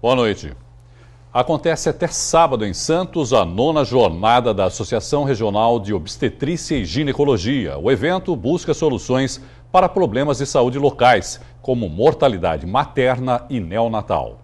Boa noite. Acontece até sábado em Santos a 9ª jornada da Associação Regional de Obstetrícia e Ginecologia. O evento busca soluções para problemas de saúde locais, como mortalidade materna e neonatal.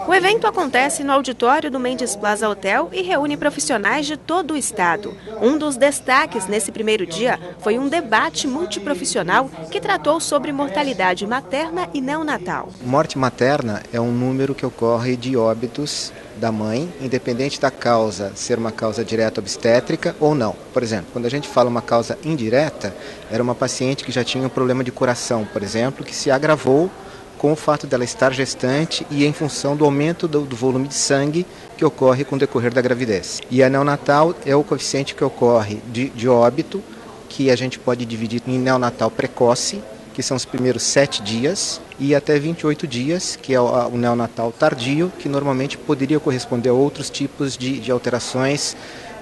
O evento acontece no auditório do Mendes Plaza Hotel e reúne profissionais de todo o estado. Um dos destaques nesse primeiro dia foi um debate multiprofissional que tratou sobre mortalidade materna e neonatal. Morte materna é um número que ocorre de óbitos da mãe, independente da causa ser uma causa direta obstétrica ou não. Por exemplo, quando a gente fala uma causa indireta, era uma paciente que já tinha um problema de coração, por exemplo, que se agravou com o fato dela estar gestante e em função do aumento do volume de sangue que ocorre com o decorrer da gravidez. E a neonatal é o coeficiente que ocorre de óbito, que a gente pode dividir em neonatal precoce, que são os primeiros 7 dias, e até 28 dias, que é o neonatal tardio, que normalmente poderia corresponder a outros tipos de alterações,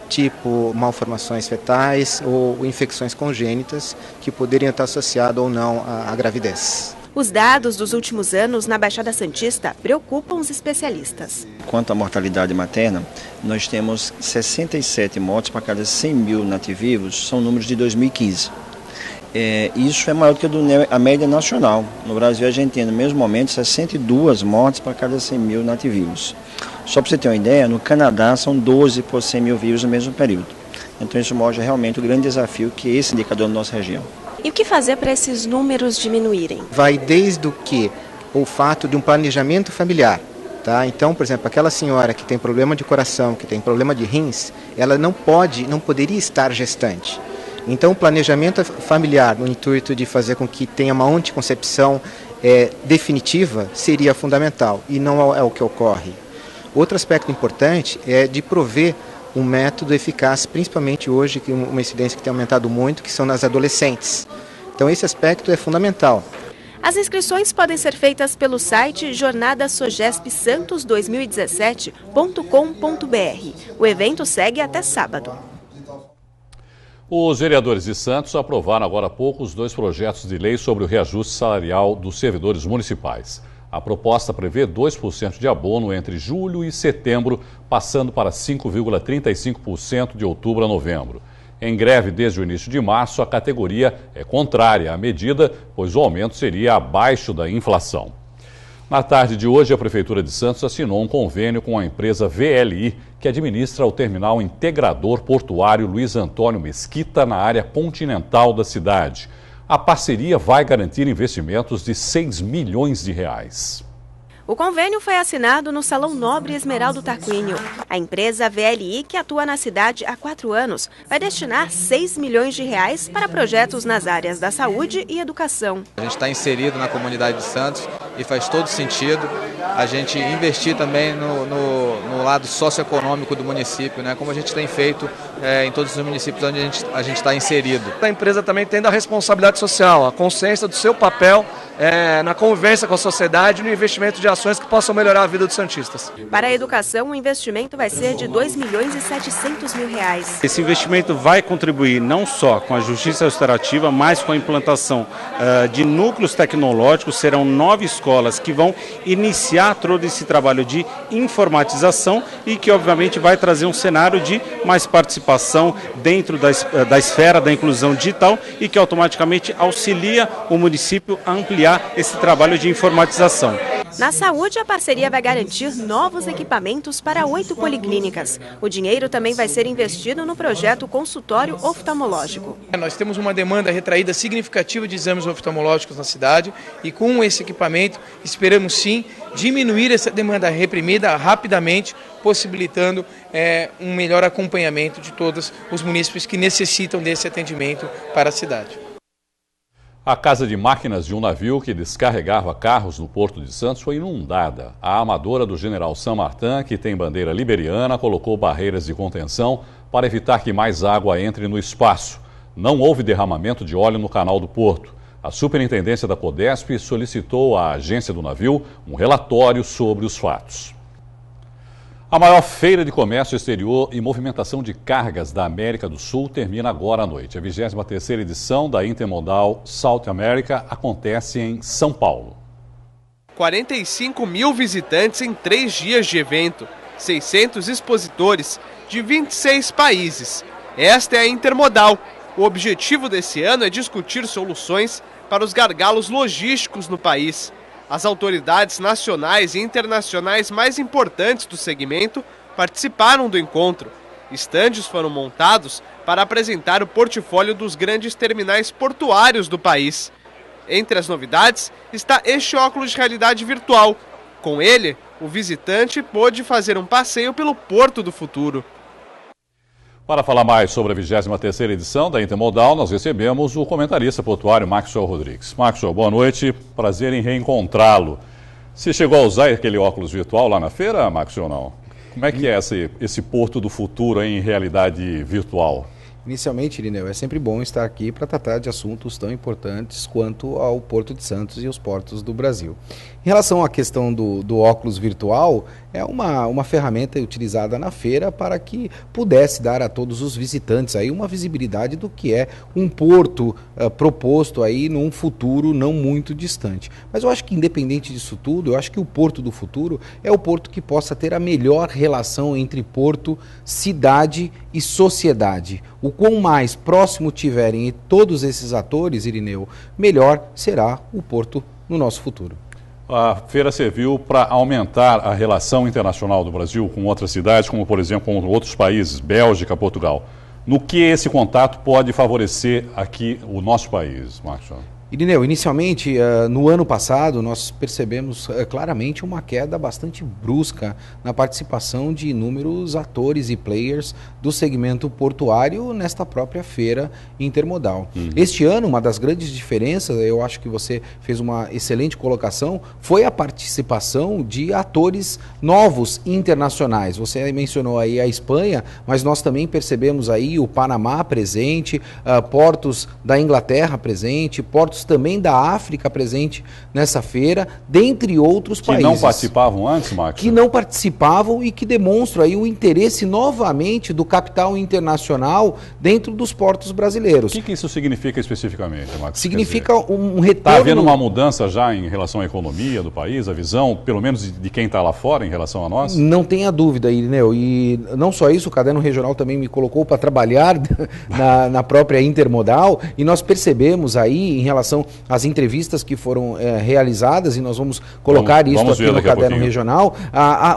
tipo malformações fetais ou infecções congênitas, que poderiam estar associadas ou não à gravidez. Os dados dos últimos anos na Baixada Santista preocupam os especialistas. Quanto à mortalidade materna, nós temos 67 mortes para cada 100 mil nativivos, são números de 2015. Isso é maior do que a média nacional. No Brasil, a gente tem, no mesmo momento, 62 mortes para cada 100 mil nativivos. Só para você ter uma ideia, no Canadá são 12 por 100 mil vivos no mesmo período. Então isso mostra realmente o grande desafio que é esse indicador na nossa região. E o que fazer para esses números diminuírem? Vai desde o fato de um planejamento familiar. Tá? Então, por exemplo, aquela senhora que tem problema de coração, que tem problema de rins, ela não poderia estar gestante. Então, o planejamento familiar, no intuito de fazer com que tenha uma anticoncepção definitiva, seria fundamental, e não é o que ocorre. Outro aspecto importante é de prover um método eficaz, principalmente hoje, que uma incidência que tem aumentado muito, que são nas adolescentes. Então esse aspecto é fundamental. As inscrições podem ser feitas pelo site jornadasogesp-santos2017.com.br. O evento segue até sábado. Os vereadores de Santos aprovaram agora há pouco os 2 projetos de lei sobre o reajuste salarial dos servidores municipais. A proposta prevê 2% de abono entre julho e setembro, passando para 5,35% de outubro a novembro. Em greve desde o início de março, a categoria é contrária à medida, pois o aumento seria abaixo da inflação. Na tarde de hoje, a Prefeitura de Santos assinou um convênio com a empresa VLI, que administra o terminal integrador portuário Luiz Antônio Mesquita na área continental da cidade. A parceria vai garantir investimentos de 6 milhões de reais. O convênio foi assinado no Salão Nobre Esmeraldo Tarquínio. A empresa VLI, que atua na cidade há 4 anos, vai destinar 6 milhões de reais para projetos nas áreas da saúde e educação. A gente está inserido na comunidade de Santos e faz todo sentido a gente investir também no lado socioeconômico do município, né? Como a gente tem feito em todos os municípios onde a gente está inserido. A empresa também tem a responsabilidade social, a consciência do seu papel na convivência com a sociedade e no investimento de ações que possam melhorar a vida dos santistas. Para a educação, o investimento vai ser de 2 milhões e 700 mil reais. Esse investimento vai contribuir não só com a justiça restaurativa, mas com a implantação de núcleos tecnológicos. Serão 9 escolas que vão iniciar todo esse trabalho de informatização e que obviamente vai trazer um cenário de mais participação dentro da esfera da inclusão digital e que automaticamente auxilia o município a ampliar esse trabalho de informatização. Na saúde, a parceria vai garantir novos equipamentos para 8 policlínicas. O dinheiro também vai ser investido no projeto consultório oftalmológico. Nós temos uma demanda retraída significativa de exames oftalmológicos na cidade e com esse equipamento esperamos sim diminuir essa demanda reprimida rapidamente, possibilitando um melhor acompanhamento de todos os munícipes que necessitam desse atendimento para a cidade. A casa de máquinas de um navio que descarregava carros no Porto de Santos foi inundada. A amadora do General San Martin, que tem bandeira liberiana, colocou barreiras de contenção para evitar que mais água entre no espaço. Não houve derramamento de óleo no canal do Porto. A Superintendência da Codesp solicitou à agência do navio um relatório sobre os fatos. A maior feira de comércio exterior e movimentação de cargas da América do Sul termina agora à noite. A 23ª edição da Intermodal South America acontece em São Paulo. 45 mil visitantes em 3 dias de evento, 600 expositores de 26 países. Esta é a Intermodal. O objetivo desse ano é discutir soluções para os gargalos logísticos no país. As autoridades nacionais e internacionais mais importantes do segmento participaram do encontro. Estandes foram montados para apresentar o portfólio dos grandes terminais portuários do país. Entre as novidades está este óculos de realidade virtual. Com ele, o visitante pôde fazer um passeio pelo Porto do Futuro. Para falar mais sobre a 23ª edição da Intermodal, nós recebemos o comentarista portuário Maxwell Rodrigues. Maxwell, boa noite, prazer em reencontrá-lo. Você chegou a usar aquele óculos virtual lá na feira, Maxwell, ou não? Como é que é esse Porto do Futuro em realidade virtual? Inicialmente, Irineu, é sempre bom estar aqui para tratar de assuntos tão importantes quanto ao Porto de Santos e os portos do Brasil. Em relação à questão do óculos virtual, é uma ferramenta utilizada na feira para que pudesse dar a todos os visitantes aí uma visibilidade do que é um porto proposto aí num futuro não muito distante. Mas eu acho que independente disso tudo, eu acho que o Porto do Futuro é o porto que possa ter a melhor relação entre porto, cidade e sociedade. O quão mais próximo tiverem todos esses atores, Irineu, melhor será o porto no nosso futuro. A feira serviu para aumentar a relação internacional do Brasil com outras cidades, como por exemplo com outros países, Bélgica, Portugal. No que esse contato pode favorecer aqui o nosso país, Maxwell? Irineu, inicialmente, no ano passado, nós percebemos claramente uma queda bastante brusca na participação de inúmeros atores e players do segmento portuário nesta própria feira Intermodal. Este ano, uma das grandes diferenças, eu acho que você fez uma excelente colocação, foi a participação de atores novos internacionais. Você mencionou aí a Espanha, mas nós também percebemos aí o Panamá presente, portos da Inglaterra presente, portos também da África presente nessa feira, dentre outros países. Que não participavam antes, Max? Que não participavam e que demonstram aí o interesse novamente do capital internacional dentro dos portos brasileiros. O que isso significa especificamente, Max? Significa um retorno... Está havendo uma mudança já em relação à economia do país, a visão, pelo menos de quem está lá fora em relação a nós? Não tenha dúvida, Irineu. E não só isso, o Caderno Regional também me colocou para trabalhar na própria Intermodal e nós percebemos aí em relação às entrevistas que foram realizadas, e nós vamos colocar isso aqui no Caderno Regional,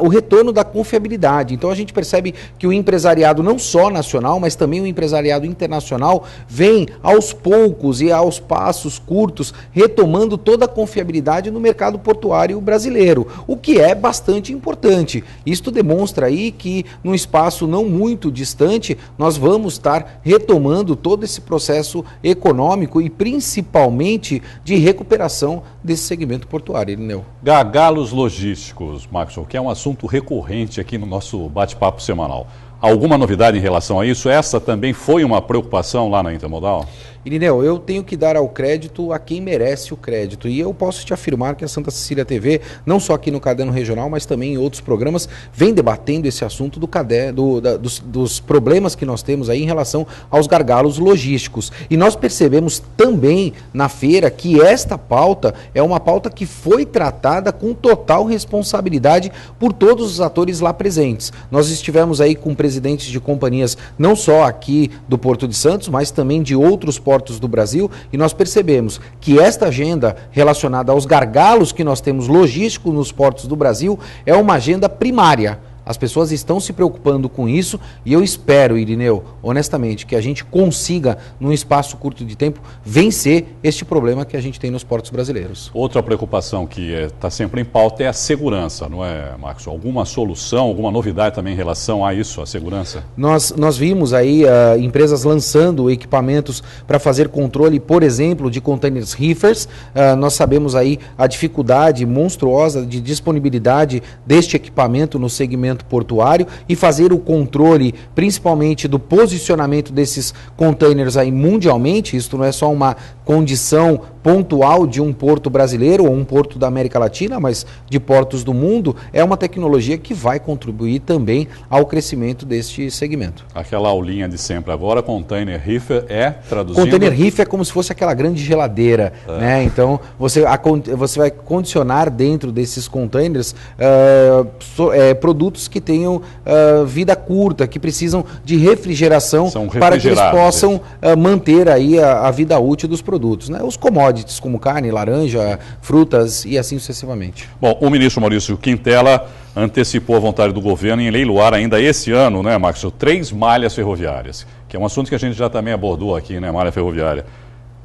o retorno da confiabilidade. Então a gente percebe que o empresariado não só nacional, mas também o empresariado internacional vem aos poucos e aos passos curtos retomando toda a confiabilidade no mercado portuário brasileiro, o que é bastante importante. Isto demonstra aí que num espaço não muito distante nós vamos estar retomando todo esse processo econômico e principalmente de recuperação desse segmento portuário, Irineu. Gargalos logísticos, Maxwell, que é um assunto recorrente aqui no nosso bate-papo semanal. Alguma novidade em relação a isso? Essa também foi uma preocupação lá na Intermodal? Irineu, eu tenho que dar ao crédito a quem merece o crédito. E eu posso te afirmar que a Santa Cecília TV, não só aqui no Caderno Regional, mas também em outros programas, vem debatendo esse assunto dos problemas que nós temos aí em relação aos gargalos logísticos. E nós percebemos também na feira que esta pauta é uma pauta que foi tratada com total responsabilidade por todos os atores lá presentes. Nós estivemos aí com presidentes de companhias não só aqui do Porto de Santos, mas também de outros portos do Brasil, e nós percebemos que esta agenda relacionada aos gargalos que nós temos logísticos nos portos do Brasil é uma agenda primária. As pessoas estão se preocupando com isso e eu espero, Irineu, honestamente, que a gente consiga, num espaço curto de tempo, vencer este problema que a gente tem nos portos brasileiros. Outra preocupação que está sempre em pauta é a segurança, não é, Marcos? Alguma solução, alguma novidade também em relação a isso, a segurança? Nós vimos aí empresas lançando equipamentos para fazer controle, por exemplo, de containers reefers. Nós sabemos aí a dificuldade monstruosa de disponibilidade deste equipamento no segmento portuário e fazer o controle, principalmente do posicionamento desses containers aí mundialmente. Isso não é só uma condição pontual de um porto brasileiro ou um porto da América Latina, mas de portos do mundo, é uma tecnologia que vai contribuir também ao crescimento deste segmento. Aquela aulinha de sempre agora, container reefer é traduzindo... Container reefer é como se fosse aquela grande geladeira, né? Então você vai condicionar dentro desses containers produtos que tenham vida curta, que precisam de refrigeração para que eles possam manter aí a vida útil dos produtos, né? Os commodities como carne, laranja, frutas e assim sucessivamente. Bom, o ministro Maurício Quintela antecipou a vontade do governo em leiloar ainda esse ano, né, Max, 3 malhas ferroviárias, que é um assunto que a gente já também abordou aqui, né, malha ferroviária.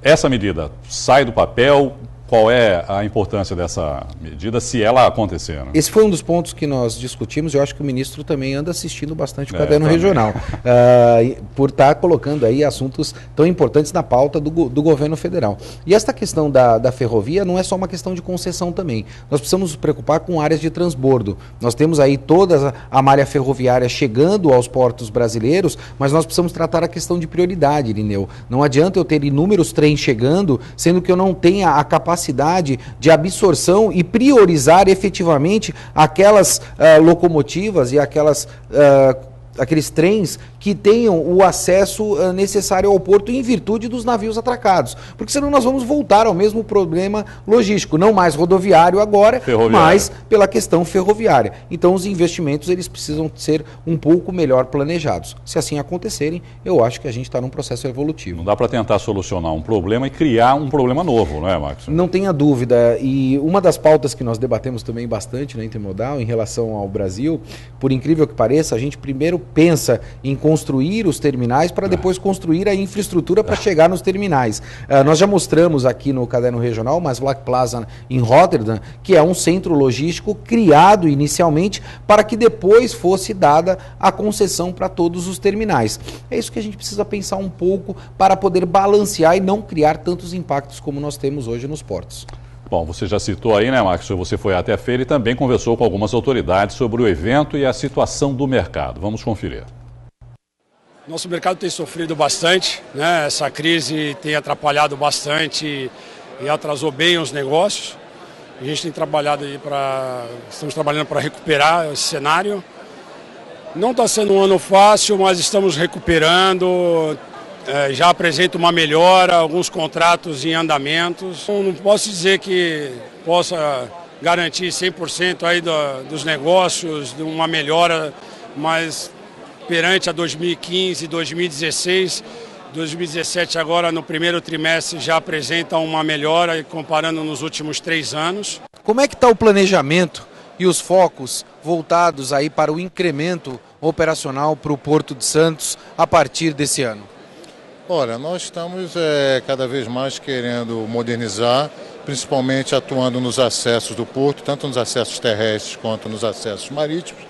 Essa medida sai do papel? Qual é a importância dessa medida, se ela acontecer? Né? Esse foi um dos pontos que nós discutimos. Eu acho que o ministro também anda assistindo bastante o Caderno Regional, por estar colocando aí assuntos tão importantes na pauta do governo federal. E esta questão da ferrovia não é só uma questão de concessão também. Nós precisamos nos preocupar com áreas de transbordo. Nós temos aí toda a malha ferroviária chegando aos portos brasileiros, mas nós precisamos tratar a questão de prioridade, Irineu. Não adianta eu ter inúmeros trens chegando, sendo que eu não tenha a capacidade de absorção e priorizar efetivamente aquelas locomotivas e aqueles trens que tenham o acesso necessário ao porto em virtude dos navios atracados. Porque senão nós vamos voltar ao mesmo problema logístico, não mais rodoviário agora, mas pela questão ferroviária. Então os investimentos eles precisam ser um pouco melhor planejados. Se assim acontecerem, eu acho que a gente está num processo evolutivo. Não dá para tentar solucionar um problema e criar um problema novo, não é, Max? Não tenha dúvida. E uma das pautas que nós debatemos também bastante na Intermodal em relação ao Brasil, por incrível que pareça, a gente primeiro pensa em construir os terminais para depois construir a infraestrutura para chegar nos terminais. Nós já mostramos aqui no Caderno Regional, mas Black Plaza em Rotterdam, que é um centro logístico criado inicialmente para que depois fosse dada a concessão para todos os terminais. É isso que a gente precisa pensar um pouco para poder balancear e não criar tantos impactos como nós temos hoje nos portos. Bom, você já citou aí, né, Max? Você foi até a feira e também conversou com algumas autoridades sobre o evento e a situação do mercado. Vamos conferir. Nosso mercado tem sofrido bastante, né? Essa crise tem atrapalhado bastante e atrasou bem os negócios. A gente tem trabalhado aí estamos trabalhando para recuperar esse cenário. Não está sendo um ano fácil, mas estamos recuperando. Já apresenta uma melhora, alguns contratos em andamentos. Não posso dizer que possa garantir 100% aí dos negócios, de uma melhora, mas perante a 2015, 2016, 2017 agora no primeiro trimestre já apresenta uma melhora comparando nos últimos 3 anos. Como é que está o planejamento e os focos voltados aí para o incremento operacional para o Porto de Santos a partir desse ano? Olha, nós estamos cada vez mais querendo modernizar, principalmente atuando nos acessos do porto, tanto nos acessos terrestres quanto nos acessos marítimos.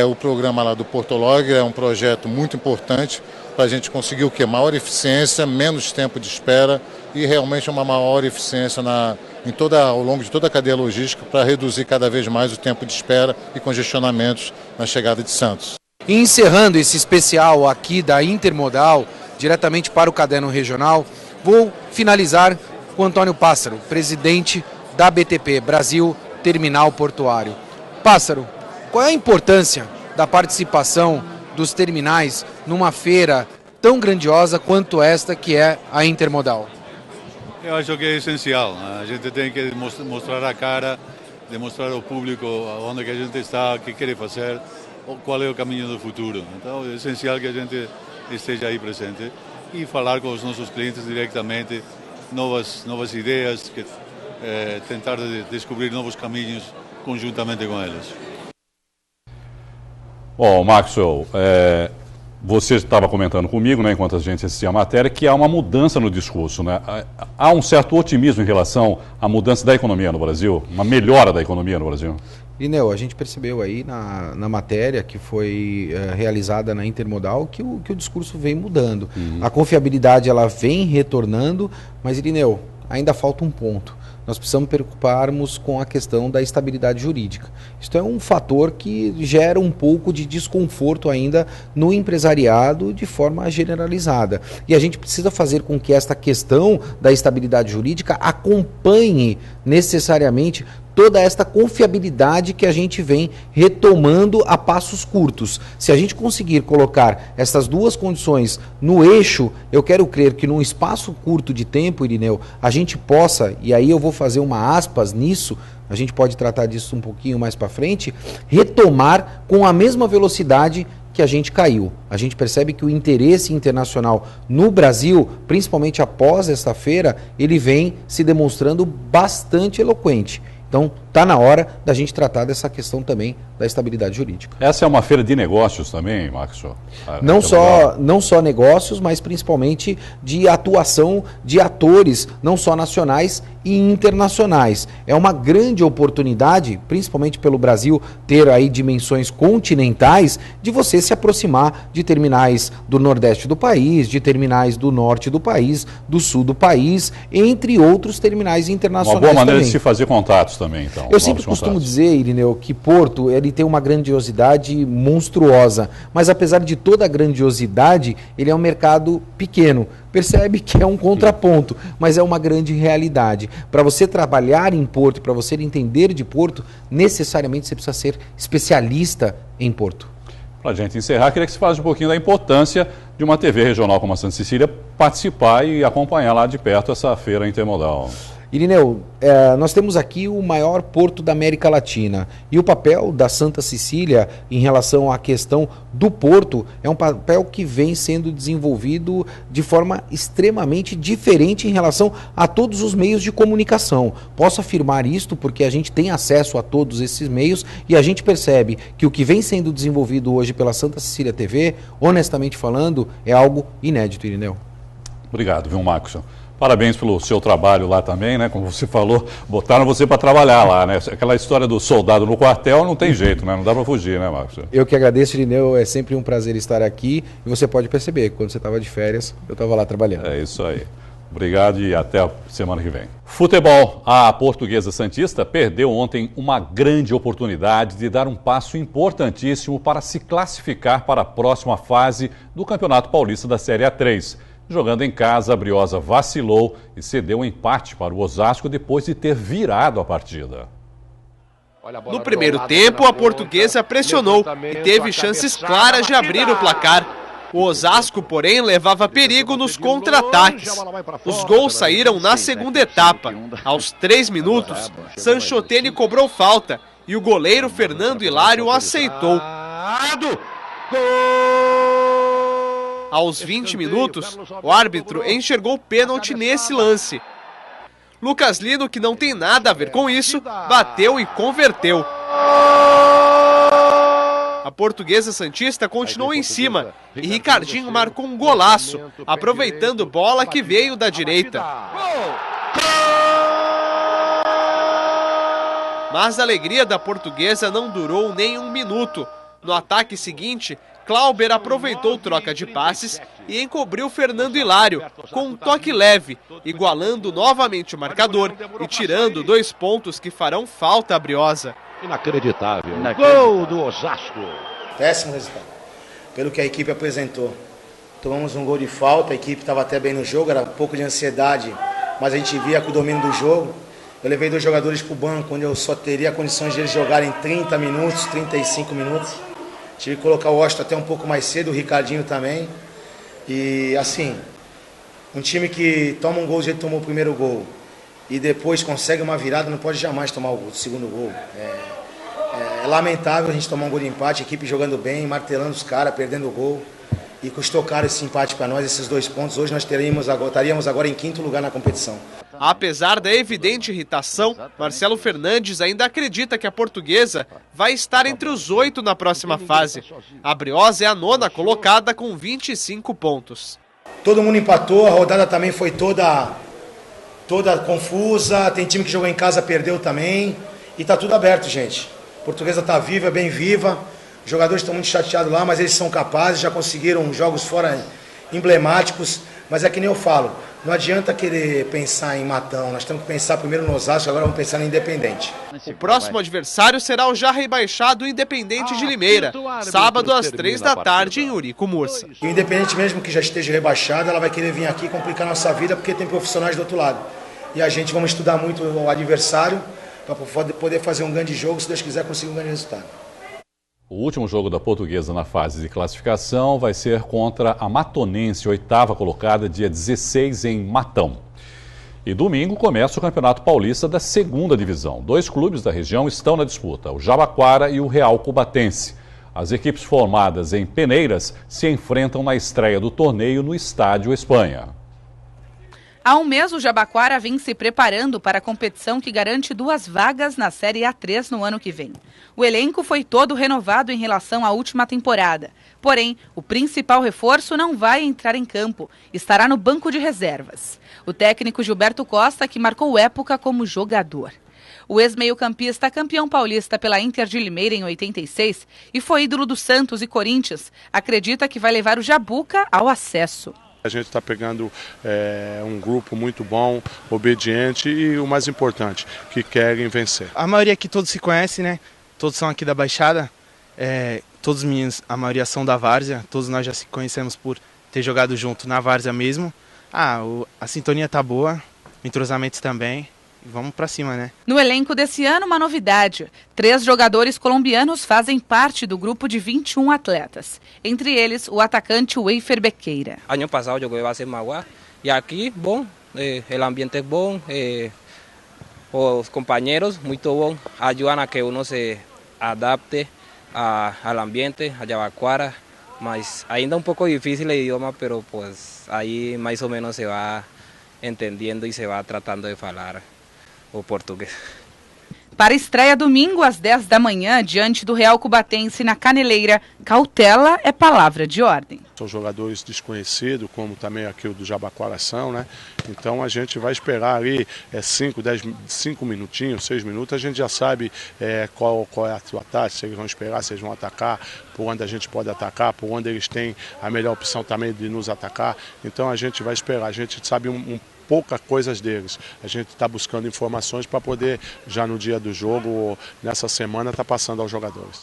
O programa lá do Porto Log é um projeto muito importante para a gente conseguir o quê? Maior eficiência, menos tempo de espera e realmente uma maior eficiência ao longo de toda a cadeia logística para reduzir cada vez mais o tempo de espera e congestionamentos na chegada de Santos. E encerrando esse especial aqui da Intermodal, diretamente para o Caderno Regional, vou finalizar com Antônio Pássaro, presidente da BTP, Brasil Terminal Portuário. Pássaro, qual é a importância da participação dos terminais numa feira tão grandiosa quanto esta que é a Intermodal? Eu acho que é essencial. A gente tem que mostrar a cara, demonstrar ao público onde que a gente está, o que quer fazer, qual é o caminho do futuro. Então é essencial que a gente esteja aí presente e falar com os nossos clientes diretamente, novas ideias, tentar descobrir novos caminhos conjuntamente com eles. Bom, Maxwell, você estava comentando comigo, né, enquanto a gente assistia a matéria, que há uma mudança no discurso, né? Há um certo otimismo em relação à mudança da economia no Brasil, uma melhora da economia no Brasil. Ineu, a gente percebeu aí na matéria que foi realizada na Intermodal que o discurso vem mudando. A confiabilidade ela vem retornando, mas Irineu, ainda falta um ponto. nós precisamos preocuparmos com a questão da estabilidade jurídica. Isto é um fator que gera um pouco de desconforto ainda no empresariado de forma generalizada. E a gente precisa fazer com que esta questão da estabilidade jurídica acompanhe necessariamente toda esta confiabilidade que a gente vem retomando a passos curtos. Se a gente conseguir colocar essas duas condições no eixo, eu quero crer que num espaço curto de tempo, Irineu, a gente possa, e aí eu vou fazer uma aspas nisso, a gente pode tratar disso um pouquinho mais para frente, retomar com a mesma velocidade que a gente caiu. A gente percebe que o interesse internacional no Brasil, principalmente após esta feira, ele vem se demonstrando bastante eloquente. Então, está na hora da gente tratar dessa questão também da estabilidade jurídica. Essa é uma feira de negócios também, Marcos? Não só negócios, mas principalmente de atuação de atores, não só nacionais e internacionais. É uma grande oportunidade, principalmente pelo Brasil ter aí dimensões continentais, de você se aproximar de terminais do Nordeste do país, de terminais do Norte do país, do Sul do país, entre outros terminais internacionais. Uma boa maneira de se fazer contatos também, então. Eu sempre costumo dizer, Irineu, que Porto ele tem uma grandiosidade monstruosa, mas apesar de toda a grandiosidade, ele é um mercado pequeno. Percebe que é um contraponto, mas é uma grande realidade. Para você trabalhar em Porto, para você entender de Porto, necessariamente você precisa ser especialista em Porto. Para a gente encerrar, queria que você falasse um pouquinho da importância de uma TV regional como a Santa Cecília participar e acompanhar lá de perto essa feira intermodal. Irineu, nós temos aqui o maior porto da América Latina e o papel da Santa Cecília em relação à questão do porto é um papel que vem sendo desenvolvido de forma extremamente diferente em relação a todos os meios de comunicação. Posso afirmar isto porque a gente tem acesso a todos esses meios e a gente percebe que o que vem sendo desenvolvido hoje pela Santa Cecília TV, honestamente falando, é algo inédito, Irineu. Obrigado, viu, Marcos? Parabéns pelo seu trabalho lá também, né? Como você falou, botaram você para trabalhar lá, né? Aquela história do soldado no quartel não tem jeito, né? Não dá para fugir, né, Marcos? Eu que agradeço, Irineu. É sempre um prazer estar aqui. E você pode perceber, quando você estava de férias, eu estava lá trabalhando. É isso aí. Obrigado e até a semana que vem. Futebol. A Portuguesa Santista perdeu ontem uma grande oportunidade de dar um passo importantíssimo para se classificar para a próxima fase do Campeonato Paulista da Série A3. Jogando em casa, a Briosa vacilou e cedeu um empate para o Osasco depois de ter virado a partida. No primeiro tempo, a Portuguesa pressionou e teve chances claras de abrir o placar. O Osasco, porém, levava perigo nos contra-ataques. Os gols saíram na segunda etapa. Aos 3 minutos, Sanchotene cobrou falta e o goleiro Fernando Hilário aceitou. Aos 20 minutos, o árbitro enxergou pênalti nesse lance. Lucas Lino, que não tem nada a ver com isso, bateu e converteu. A Portuguesa Santista continuou em cima e Ricardinho marcou um golaço, aproveitando bola que veio da direita. Mas a alegria da Portuguesa não durou nem um minuto. No ataque seguinte, Clauber aproveitou troca de passes e encobriu Fernando Hilário com um toque leve, igualando novamente o marcador e tirando 2 pontos que farão falta à Briosa. Inacreditável. Gol do Osasco. Péssimo resultado, pelo que a equipe apresentou. Tomamos um gol de falta, a equipe estava até bem no jogo, era um pouco de ansiedade, mas a gente via com o domínio do jogo. Eu levei 2 jogadores para o banco, onde eu só teria condições de eles jogarem 30 minutos, 35 minutos. Tive que colocar o Washington até um pouco mais cedo, o Ricardinho também. E assim, um time que toma um gol do jeito que tomou o primeiro gol e depois consegue uma virada, não pode jamais tomar o segundo gol. É lamentável a gente tomar um gol de empate, a equipe jogando bem, martelando os caras, perdendo o gol. E custou caro esse empate para nós, esses 2 pontos. Hoje nós estaríamos agora em 5º lugar na competição. Apesar da evidente irritação, Marcelo Fernandes ainda acredita que a Portuguesa vai estar entre os 8 na próxima fase. A Briosa é a 9ª colocada com 25 pontos. Todo mundo empatou, a rodada também foi toda confusa. Tem time que jogou em casa, perdeu também. E tá tudo aberto, gente. A Portuguesa tá viva, bem viva. Os jogadores estão muito chateados lá, mas eles são capazes, já conseguiram jogos fora emblemáticos. Mas é que nem eu falo, Não adianta querer pensar em Matão, nós temos que pensar primeiro no Osasco, agora vamos pensar no Independente. O próximo adversário será o já rebaixado Independente de Limeira, sábado às 3 da tarde em Eurico Mursa. E o Independente, mesmo que já esteja rebaixado, ela vai querer vir aqui complicar nossa vida porque tem profissionais do outro lado. E a gente vamos estudar muito o adversário para poder fazer um grande jogo, se Deus quiser conseguir um grande resultado. O último jogo da Portuguesa na fase de classificação vai ser contra a Matonense, 8ª colocada, dia 16 em Matão. E domingo começa o Campeonato Paulista da 2ª Divisão. 2 clubes da região estão na disputa, o Jabaquara e o Real Cubatense. As equipes formadas em Peneiras se enfrentam na estreia do torneio no Estádio Espanha. Há um mês, o Jabaquara vem se preparando para a competição que garante 2 vagas na Série A3 no ano que vem. O elenco foi todo renovado em relação à última temporada. Porém, o principal reforço não vai entrar em campo, estará no banco de reservas. O técnico Gilberto Costa, que marcou época como jogador. O ex-meio-campista campeão paulista pela Inter de Limeira em 86 e foi ídolo do Santos e Corinthians, acredita que vai levar o Jabuca ao acesso. A gente está pegando um grupo muito bom, obediente e o mais importante, que querem vencer. A maioria aqui todos se conhecem, né? Todos são aqui da Baixada, todos os meninos, a maioria são da Várzea, todos nós já se conhecemos por ter jogado junto na Várzea mesmo. A sintonia tá boa, entrosamentos também. Vamos pra cima, né? No elenco desse ano, uma novidade. 3 jogadores colombianos fazem parte do grupo de 21 atletas. Entre eles, o atacante Weifer Bequeira. Ano passado joguei base Mauá e aqui, bom, o ambiente é bom, os companheiros, muito bom, ajudam a que uno se adapte ao ambiente, a Jabaquara, mas ainda um pouco difícil o idioma, pero pues aí mais ou menos se vai entendendo e se vai tratando de falar o português. Para a estreia domingo às 10 da manhã, diante do Real Cubatense na Caneleira, cautela é palavra de ordem. São jogadores desconhecidos, como também aqui o do Jabaquara são, né? Então a gente vai esperar ali 5 minutinhos, 6 minutos, a gente já sabe qual é a sua tática, se eles vão esperar, se eles vão atacar, por onde a gente pode atacar, por onde eles têm a melhor opção também de nos atacar. Então a gente vai esperar, a gente sabe poucas coisas deles. A gente está buscando informações para poder, já no dia do jogo, ou nessa semana, estar passando aos jogadores.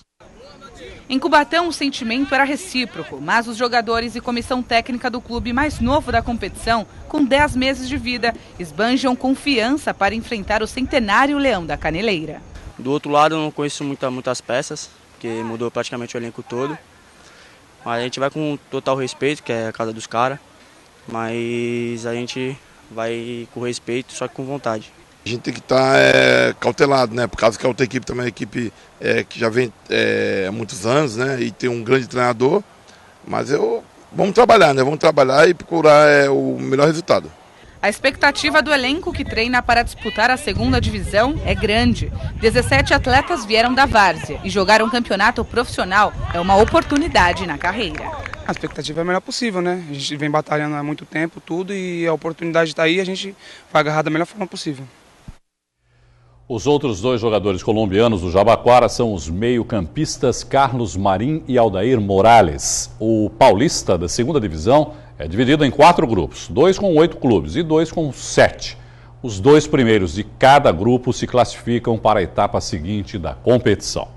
Em Cubatão, o sentimento era recíproco, mas os jogadores e comissão técnica do clube mais novo da competição, com 10 meses de vida, esbanjam confiança para enfrentar o centenário Leão da Caneleira. Do outro lado, eu não conheço muitas peças, porque mudou praticamente o elenco todo. Mas a gente vai com total respeito, que é a casa dos caras, mas a gente vai com respeito, só que com vontade. A gente tem que estar cautelado, né? Por causa que a outra equipe também é uma equipe que já vem há muitos anos, né? E tem um grande treinador. Mas vamos trabalhar, né? Vamos trabalhar e procurar o melhor resultado. A expectativa do elenco que treina para disputar a 2ª divisão é grande. 17 atletas vieram da Várzea e jogar um campeonato profissional é uma oportunidade na carreira. A expectativa é a melhor possível, né? A gente vem batalhando há muito tempo, tudo, e a oportunidade está aí, a gente vai agarrar da melhor forma possível. Os outros 2 jogadores colombianos do Jabaquara são os meio-campistas Carlos Marim e Aldair Morales. O paulista da 2ª divisão é dividido em 4 grupos, 2 com 8 clubes e 2 com 7. Os 2 primeiros de cada grupo se classificam para a etapa seguinte da competição.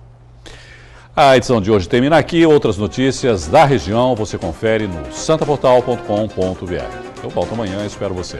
A edição de hoje termina aqui. Outras notícias da região você confere no santaportal.com.br. Eu volto amanhã e espero você.